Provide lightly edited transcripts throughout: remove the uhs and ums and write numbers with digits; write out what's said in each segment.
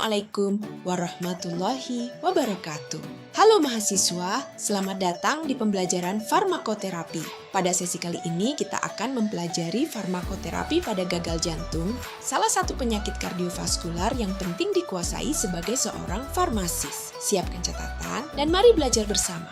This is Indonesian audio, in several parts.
Assalamualaikum warahmatullahi wabarakatuh. Halo mahasiswa, selamat datang di pembelajaran farmakoterapi. Pada sesi kali ini kita akan mempelajari farmakoterapi pada gagal jantung, salah satu penyakit kardiovaskular yang penting dikuasai sebagai seorang farmasis. Siapkan catatan dan mari belajar bersama.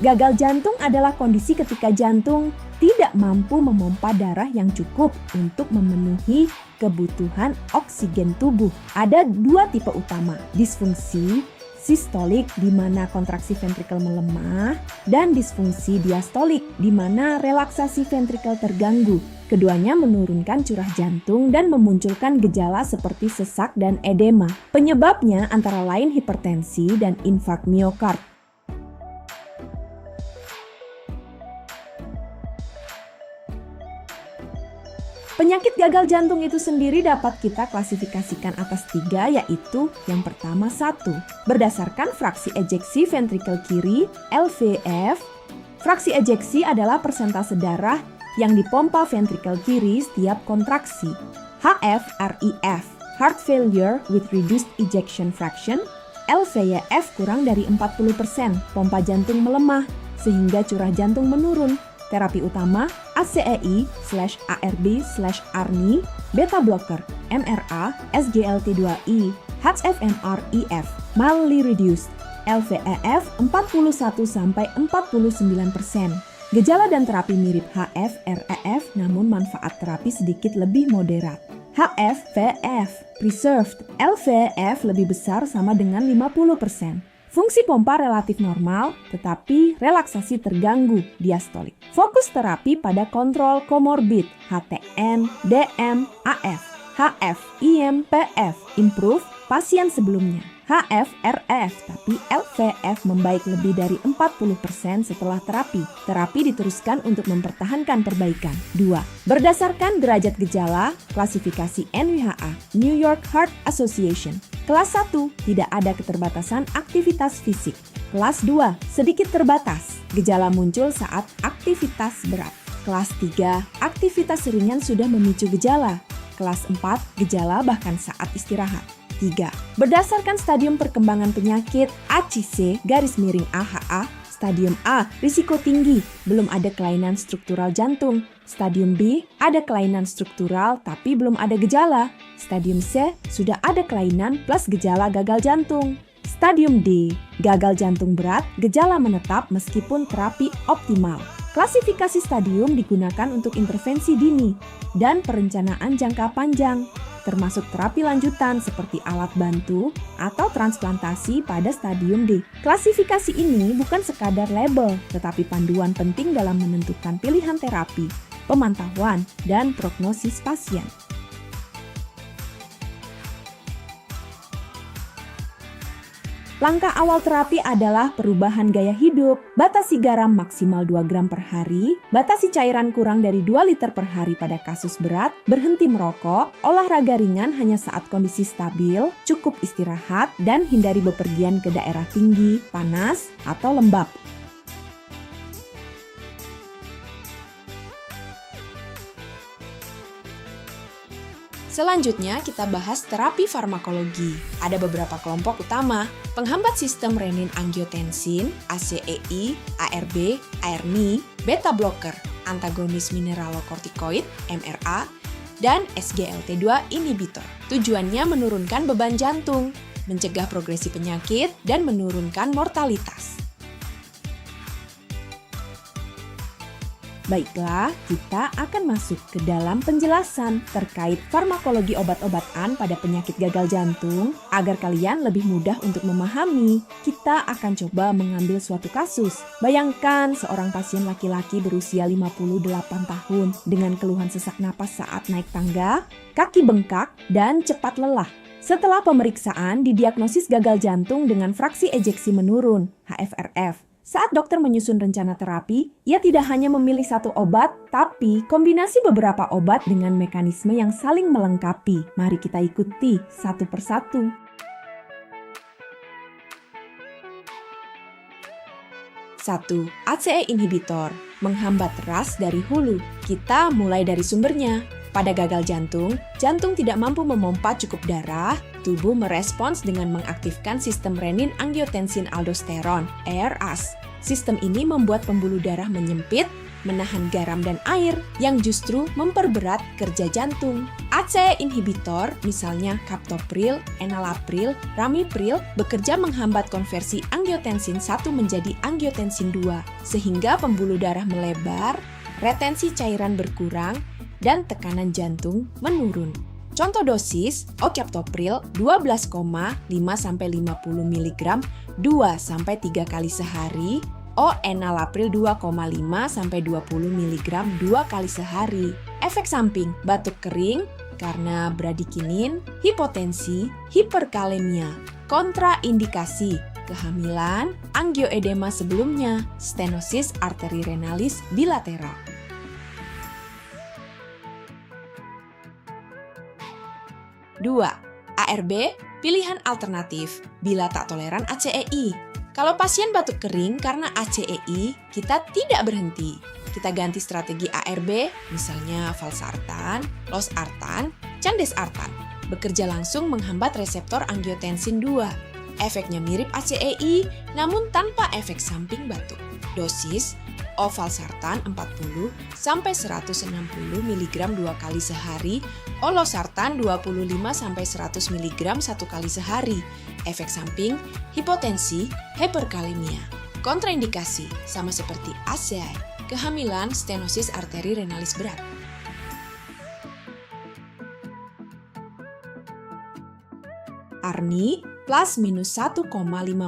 Gagal jantung adalah kondisi ketika jantung tidak mampu memompa darah yang cukup untuk memenuhi kebutuhan oksigen tubuh. Ada dua tipe utama, disfungsi sistolik di mana kontraksi ventrikel melemah dan disfungsi diastolik di mana relaksasi ventrikel terganggu. Keduanya menurunkan curah jantung dan memunculkan gejala seperti sesak dan edema. Penyebabnya antara lain hipertensi dan infark miokard. Penyakit gagal jantung itu sendiri dapat kita klasifikasikan atas 3, yaitu yang pertama 1. Berdasarkan fraksi ejeksi ventrikel kiri LVF. Fraksi ejeksi adalah persentase darah yang dipompa ventrikel kiri setiap kontraksi. HF/REF, heart failure with reduced ejection fraction. LVEF kurang dari 40%, pompa jantung melemah sehingga curah jantung menurun. Terapi utama ACEI/ARB/ARNI, beta blocker, MRA, SGLT2I, HFMREF, mildly reduced, LVEF 41-49%. Gejala dan terapi mirip HF/REF namun manfaat terapi sedikit lebih moderat. HFpF, preserved, LVEF lebih besar sama dengan 50%. Fungsi pompa relatif normal, tetapi relaksasi terganggu, diastolik. Fokus terapi pada kontrol komorbid, HTN, DM, AF, HF, IM, PF, improve, pasien sebelumnya. HFrF, tapi LVF membaik lebih dari 40% setelah terapi. Terapi diteruskan untuk mempertahankan perbaikan. 2. Berdasarkan derajat gejala, klasifikasi NYHA, New York Heart Association. Kelas 1, tidak ada keterbatasan aktivitas fisik. Kelas 2, sedikit terbatas. Gejala muncul saat aktivitas berat. Kelas 3, aktivitas ringan sudah memicu gejala. Kelas 4, gejala bahkan saat istirahat. 3. Berdasarkan stadium perkembangan penyakit ACC_AHA, Stadium A, risiko tinggi, belum ada kelainan struktural jantung. Stadium B, ada kelainan struktural tapi belum ada gejala. Stadium C, sudah ada kelainan plus gejala gagal jantung. Stadium D, gagal jantung berat, gejala menetap meskipun terapi optimal. Klasifikasi stadium digunakan untuk intervensi dini dan perencanaan jangka panjang, termasuk terapi lanjutan seperti alat bantu atau transplantasi pada stadium D. Klasifikasi ini bukan sekadar label, tetapi panduan penting dalam menentukan pilihan terapi, pemantauan, dan prognosis pasien. Langkah awal terapi adalah perubahan gaya hidup, batasi garam maksimal 2 gram per hari, batasi cairan kurang dari 2 liter per hari pada kasus berat, berhenti merokok, olahraga ringan hanya saat kondisi stabil, cukup istirahat, dan hindari bepergian ke daerah tinggi, panas, atau lembab. Selanjutnya kita bahas terapi farmakologi. Ada beberapa kelompok utama, penghambat sistem renin-angiotensin, ACEI, ARB, ARNI, beta blocker, antagonis mineralokortikoid, MRA, dan SGLT2 inhibitor. Tujuannya menurunkan beban jantung, mencegah progresi penyakit, dan menurunkan mortalitas. Baiklah, kita akan masuk ke dalam penjelasan terkait farmakologi obat-obatan pada penyakit gagal jantung. Agar kalian lebih mudah untuk memahami, kita akan coba mengambil suatu kasus. Bayangkan seorang pasien laki-laki berusia 58 tahun dengan keluhan sesak napas saat naik tangga, kaki bengkak, dan cepat lelah. Setelah pemeriksaan, didiagnosis gagal jantung dengan fraksi ejeksi menurun, HFrF. Saat dokter menyusun rencana terapi, ia tidak hanya memilih satu obat, tapi kombinasi beberapa obat dengan mekanisme yang saling melengkapi. Mari kita ikuti satu persatu. 1. ACE inhibitor, menghambat ras dari hulu. Kita mulai dari sumbernya. Pada gagal jantung, jantung tidak mampu memompa cukup darah, tubuh merespons dengan mengaktifkan sistem renin-angiotensin-aldosteron, (RAS). Sistem ini membuat pembuluh darah menyempit, menahan garam dan air yang justru memperberat kerja jantung. ACE inhibitor, misalnya captopril, enalapril, ramipril, bekerja menghambat konversi angiotensin 1 menjadi angiotensin 2, sehingga pembuluh darah melebar, retensi cairan berkurang, dan tekanan jantung menurun. Contoh dosis, ocaptopril 12,5-50 mg 2-3 kali sehari, enalapril 2,5-20 mg 2 kali sehari. Efek samping, batuk kering karena bradikinin, hipotensi, hiperkalemia. Kontraindikasi, kehamilan, angioedema sebelumnya, stenosis arteri renalis bilateral. 2. ARB, pilihan alternatif bila tak toleran ACEI. Kalau pasien batuk kering karena ACEI, kita tidak berhenti. Kita ganti strategi ARB, misalnya valsartan, losartan, candesartan. Bekerja langsung menghambat reseptor angiotensin 2. Efeknya mirip ACEI, namun tanpa efek samping batuk. Dosis, valsartan 40-160 mg 2 kali sehari, losartan 25-100 mg 1 kali sehari. Efek samping, hipotensi, hiperkalemia. Kontraindikasi, sama seperti ACEI, kehamilan, stenosis arteri renalis berat. ARNI plus minus 1,5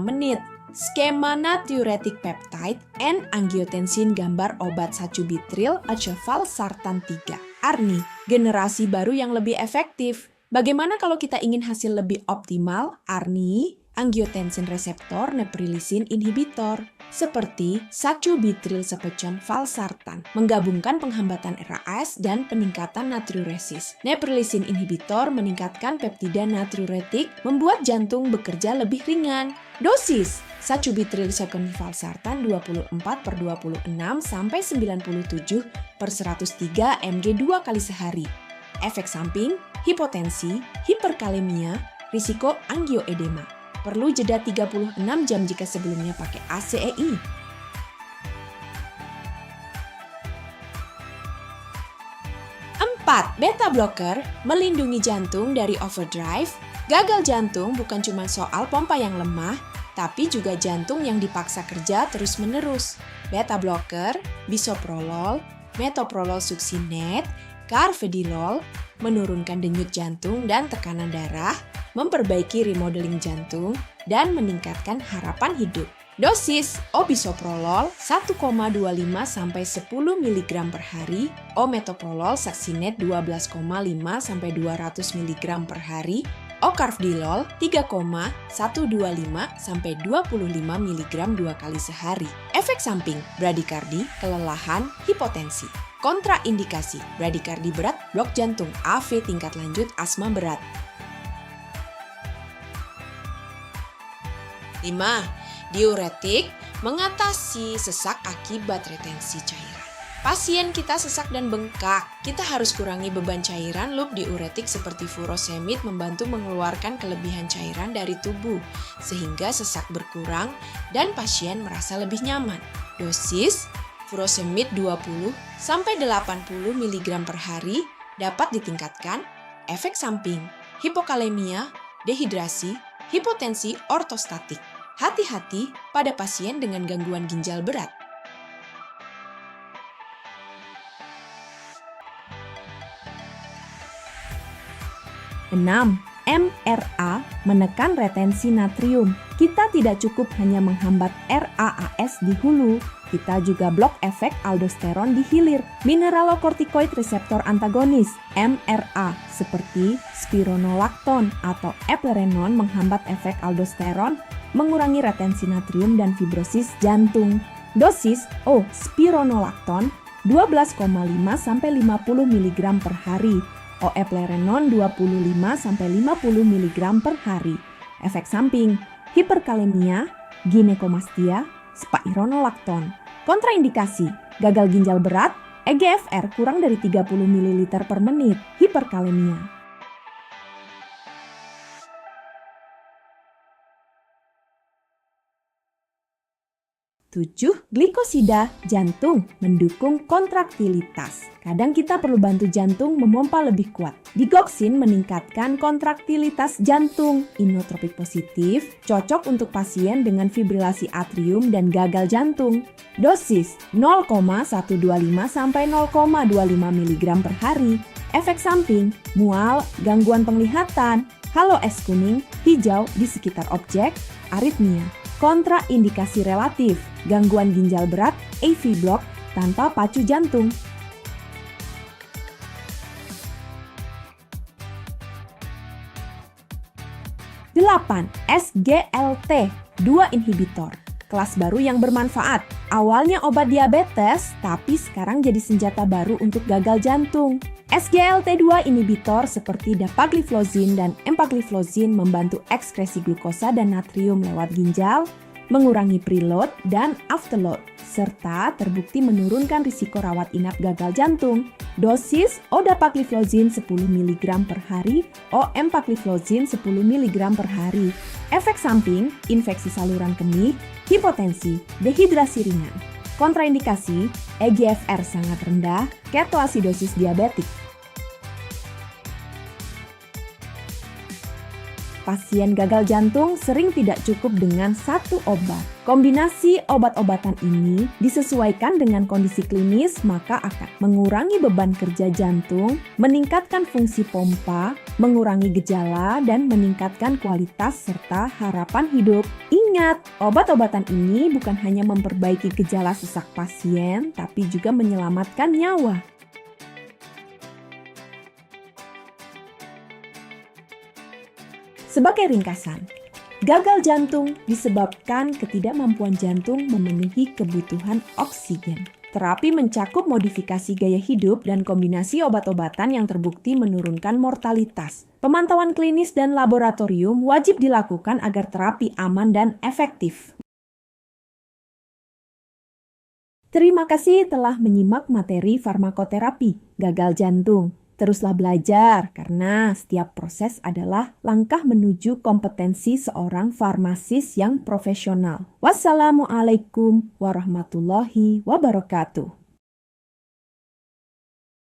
menit. Skema natriuretic peptide and angiotensin gambar obat sacubitril atau valsartan 3. ARNI, generasi baru yang lebih efektif. Bagaimana kalau kita ingin hasil lebih optimal? ARNI, angiotensin reseptor neprilysin inhibitor, seperti sacubitril sepecon valsartan, menggabungkan penghambatan RAS dan peningkatan natriuresis. Neprilysin inhibitor meningkatkan peptida natriuretik, membuat jantung bekerja lebih ringan. Dosis, sacubitril sepecon valsartan 24-26-97/103 mg 2 kali sehari. Efek samping, hipotensi, hiperkalemia, risiko angioedema. Perlu jeda 36 jam jika sebelumnya pakai ACEI. 4. Beta blocker melindungi jantung dari overdrive. Gagal jantung bukan cuma soal pompa yang lemah, tapi juga jantung yang dipaksa kerja terus-menerus. Beta blocker, bisoprolol, metoprolol succinate, carvedilol, menurunkan denyut jantung dan tekanan darah, memperbaiki remodeling jantung, dan meningkatkan harapan hidup. Dosis bisoprolol 1,25-10 mg per hari, metoprolol succinate 12,5-200 mg per hari, carvedilol 3,125-25 mg 2 kali sehari. Efek samping, bradikardi, kelelahan, hipotensi. Kontraindikasi, bradikardi berat, blok jantung, AV tingkat lanjut, asma berat. 5. Diuretik mengatasi sesak akibat retensi cairan. Pasien kita sesak dan bengkak, kita harus kurangi beban cairan. Loop diuretik seperti furosemid membantu mengeluarkan kelebihan cairan dari tubuh, sehingga sesak berkurang dan pasien merasa lebih nyaman. Dosis, furosemid 20-80 mg per hari dapat ditingkatkan. Efek samping, hipokalemia, dehidrasi, hipotensi ortostatik. Hati-hati pada pasien dengan gangguan ginjal berat. 6. MRA menekan retensi natrium. Kita tidak cukup hanya menghambat RAAS di hulu, kita juga blok efek aldosteron di hilir. Mineralokortikoid reseptor antagonis MRA seperti spironolakton atau eplerenone menghambat efek aldosteron, mengurangi retensi natrium dan fibrosis jantung. Dosis spironolakton 12,5-50 mg per hari, eplerenone 25-50 mg per hari. Efek samping, hiperkalemia, ginekomastia, spironolakton. Kontraindikasi, gagal ginjal berat, EGFR kurang dari 30 ml per menit, hiperkalemia. 7. Glikosida jantung mendukung kontraktilitas. Kadang kita perlu bantu jantung memompa lebih kuat. Digoxin meningkatkan kontraktilitas jantung. Inotropik positif cocok untuk pasien dengan fibrilasi atrium dan gagal jantung. Dosis 0,125 sampai 0,25 mg per hari. Efek samping, mual, gangguan penglihatan, halo es kuning, hijau di sekitar objek, aritmia. Kontraindikasi relatif, gangguan ginjal berat, AV block tanpa pacu jantung. Delapan, SGLT2 inhibitor. Kelas baru yang bermanfaat. Awalnya obat diabetes, tapi sekarang jadi senjata baru untuk gagal jantung. SGLT2 inhibitor seperti dapagliflozin dan empagliflozin membantu ekskresi glukosa dan natrium lewat ginjal, mengurangi preload dan afterload, serta terbukti menurunkan risiko rawat inap gagal jantung. Dosis dapagliflozin 10 mg per hari, empagliflozin 10 mg per hari. Efek samping, infeksi saluran kemih, hipotensi, dehidrasi ringan. Kontraindikasi, EGFR sangat rendah, ketoasidosis diabetik. Pasien gagal jantung sering tidak cukup dengan satu obat. Kombinasi obat-obatan ini disesuaikan dengan kondisi klinis, maka akan mengurangi beban kerja jantung, meningkatkan fungsi pompa, mengurangi gejala, dan meningkatkan kualitas serta harapan hidup. Ingat, obat-obatan ini bukan hanya memperbaiki gejala sesak pasien, tapi juga menyelamatkan nyawa. Sebagai ringkasan, gagal jantung disebabkan ketidakmampuan jantung memenuhi kebutuhan oksigen. Terapi mencakup modifikasi gaya hidup dan kombinasi obat-obatan yang terbukti menurunkan mortalitas. Pemantauan klinis dan laboratorium wajib dilakukan agar terapi aman dan efektif. Terima kasih telah menyimak materi farmakoterapi gagal jantung. Teruslah belajar karena setiap proses adalah langkah menuju kompetensi seorang farmasis yang profesional. Wassalamualaikum warahmatullahi wabarakatuh.